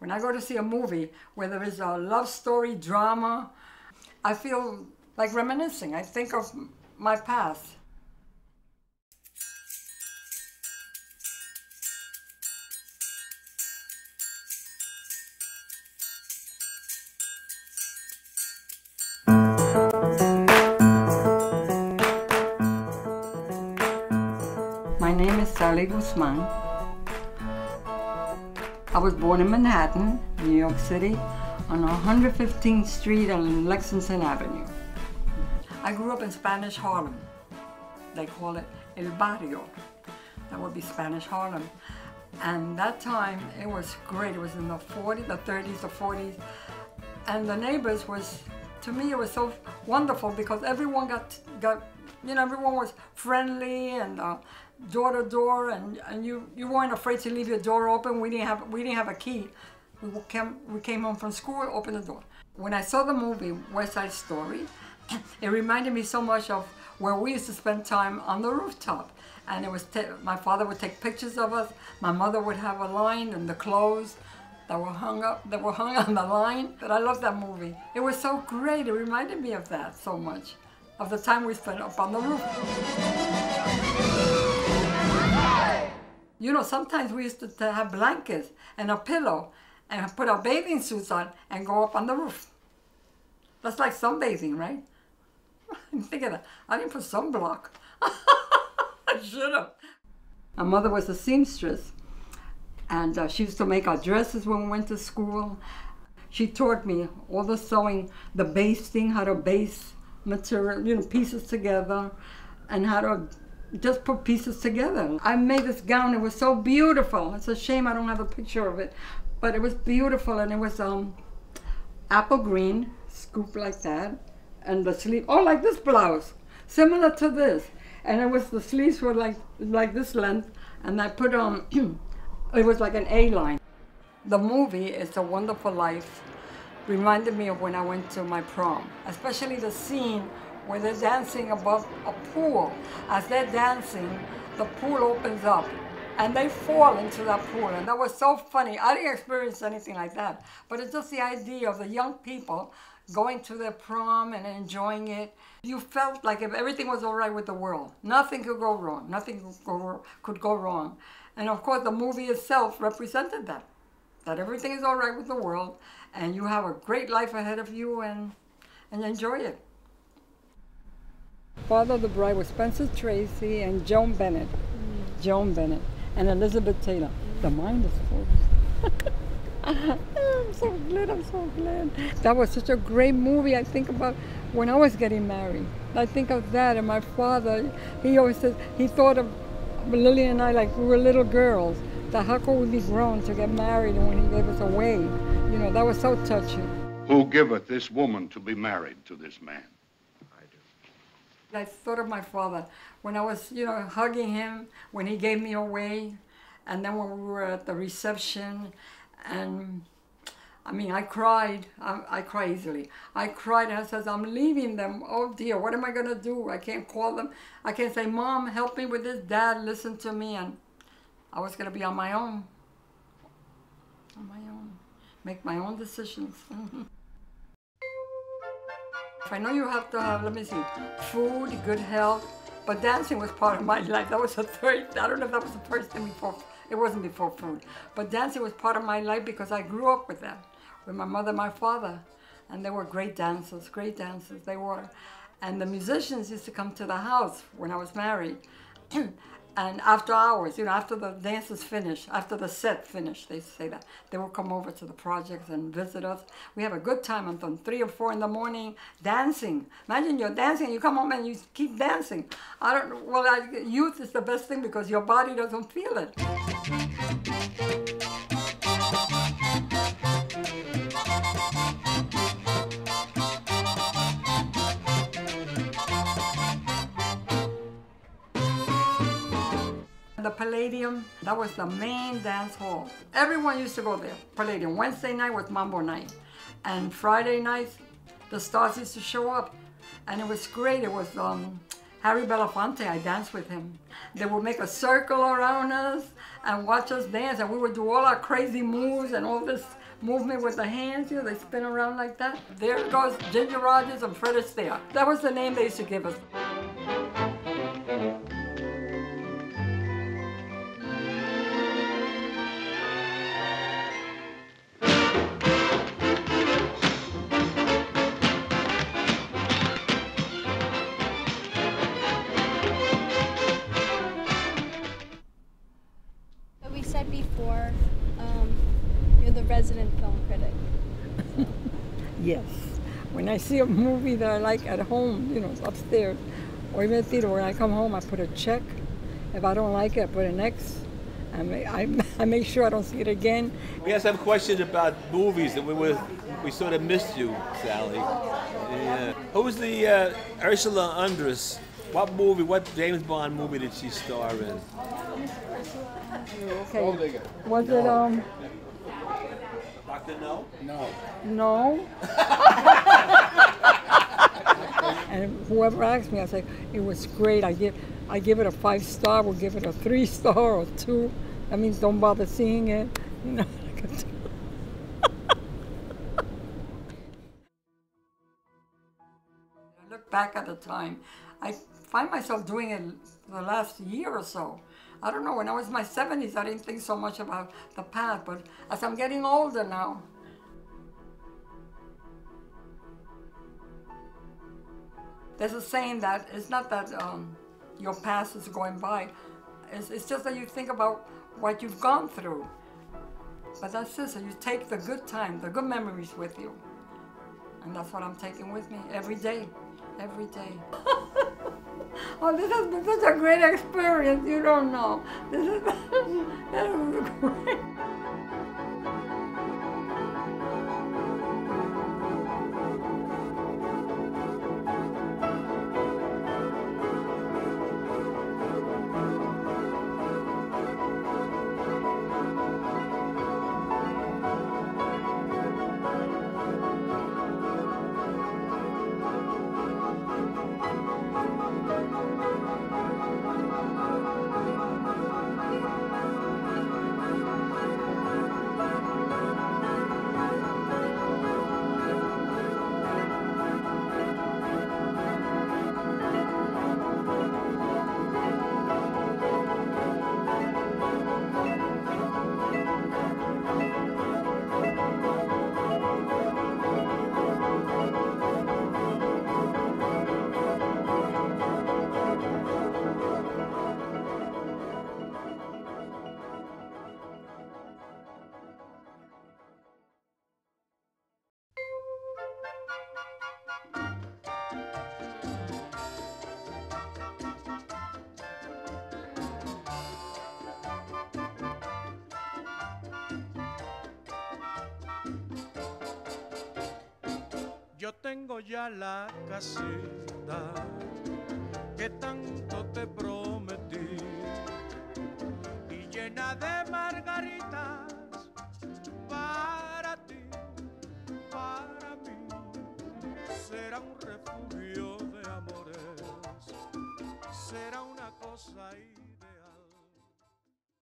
When I go to see a movie where there is a love story, drama, I feel like reminiscing. I think of my past. My name is Sally Guzman. I was born in Manhattan, New York City, on 115th Street and Lexington Avenue. I grew up in Spanish Harlem. They call it El Barrio. That would be Spanish Harlem. And that time, it was great. It was in the 40s, the 30s, the 40s. And the neighbors was, to me, it was so wonderful because everyone everyone was friendly and door to door, and you weren't afraid to leave your door open. We didn't have a key. We came home from school, opened the door. When I saw the movie West Side Story, it reminded me so much of where we used to spend time on the rooftop. And it was my father would take pictures of us. My mother would have a line and the clothes that were hung on the line. But I loved that movie. It was so great. It reminded me of that so much, of the time we spent up on the roof. You know, sometimes we used to have blankets and a pillow and put our bathing suits on and go up on the roof. That's like sunbathing, right? Think of that. I didn't put sunblock. I should have. My mother was a seamstress, and she used to make our dresses when we went to school. She taught me all the sewing, the basting, how to baste material, pieces together, and how to just put pieces together. I made this gown. It was so beautiful. It's a shame I don't have a picture of it, but it was beautiful, and it was apple green, scoop like that, and the sleeve, like this blouse, similar to this, and it was the sleeves were like this length, and I put on, it was like an A-line. The movie It's a Wonderful Life reminded me of when I went to my prom, especially the scene where they're dancing above a pool. As they're dancing, the pool opens up and they fall into that pool. And that was so funny. I didn't experience anything like that, but it's just the idea of the young people going to their prom and enjoying it. You felt like if everything was all right with the world. Nothing could go wrong. Nothing could go wrong. And of course, the movie itself represented that everything is all right with the world and you have a great life ahead of you and enjoy it. Father of the bride was Spencer Tracy and Joan Bennett. Joan Bennett and Elizabeth Taylor. The mind is full. I'm so glad. That was such a great movie. I think about when I was getting married. I think of that, and my father, he always says, he thought of Lily and I like we were little girls. That how could we be grown to get married, and when he gave us away, that was so touching. Who giveth this woman to be married to this man? I thought of my father when I was, hugging him when he gave me away, and then when we were at the reception, and I cried. I cry easily. I cried and I said, I'm leaving them. Oh dear, what am I gonna do? I can't call them. I can't say, Mom, help me with this. Dad, listen to me. And I was gonna be on my own. Make my own decisions. I know you have to have, food, good health, but dancing was part of my life. That was the third, I don't know if that was the first thing before, it wasn't before food, but dancing was part of my life because I grew up with them, with my mother and my father, and they were great dancers, they were. And the musicians used to come to the house when I was married, and after hours, after the dances finished, after the set finished, they say that, they would come over to the projects and visit us. We have a good time until 3 or 4 in the morning dancing. Imagine you're dancing, you come home and you keep dancing. Youth is the best thing because your body doesn't feel it. The Palladium, that was the main dance hall. Everyone used to go there, Palladium. Wednesday night was Mambo night. And Friday nights, the stars used to show up. And it was great. It was Harry Belafonte, I danced with him. They would make a circle around us and watch us dance, and we would do all our crazy moves and all this movement with the hands, you know, they spin around like that. There goes Ginger Rogers and Fred Astaire. That was the name they used to give us. We said before, you're the resident film critic. Yes. When I see a movie that I like at home, you know, upstairs, or even at theater, when I come home, I put a check. If I don't like it, I put an X. I make sure I don't see it again. We have some questions about movies, and we sort of missed you, Sally. Yeah. Who was the Ursula Andress? What movie, what James Bond movie did she star in? Okay. Was it Dr. No? No. No. And whoever asked me, I say it was great. I give it a 5-star. We'll give it a 3-star or 2. That means don't bother seeing it. You know. I look back at the time. I find myself doing it the last year or so. I don't know, when I was in my 70s, I didn't think so much about the past, but as I'm getting older now, there's a saying that it's not that your past is going by, it's just that you think about what you've gone through. But that's it, so you take the good times, the good memories with you. And that's what I'm taking with me every day, every day. Oh, this has been such a great experience, you don't know. This is great. Yo tengo ya la casita que tanto te prometí y llena de margaritas para ti, para mí. Será un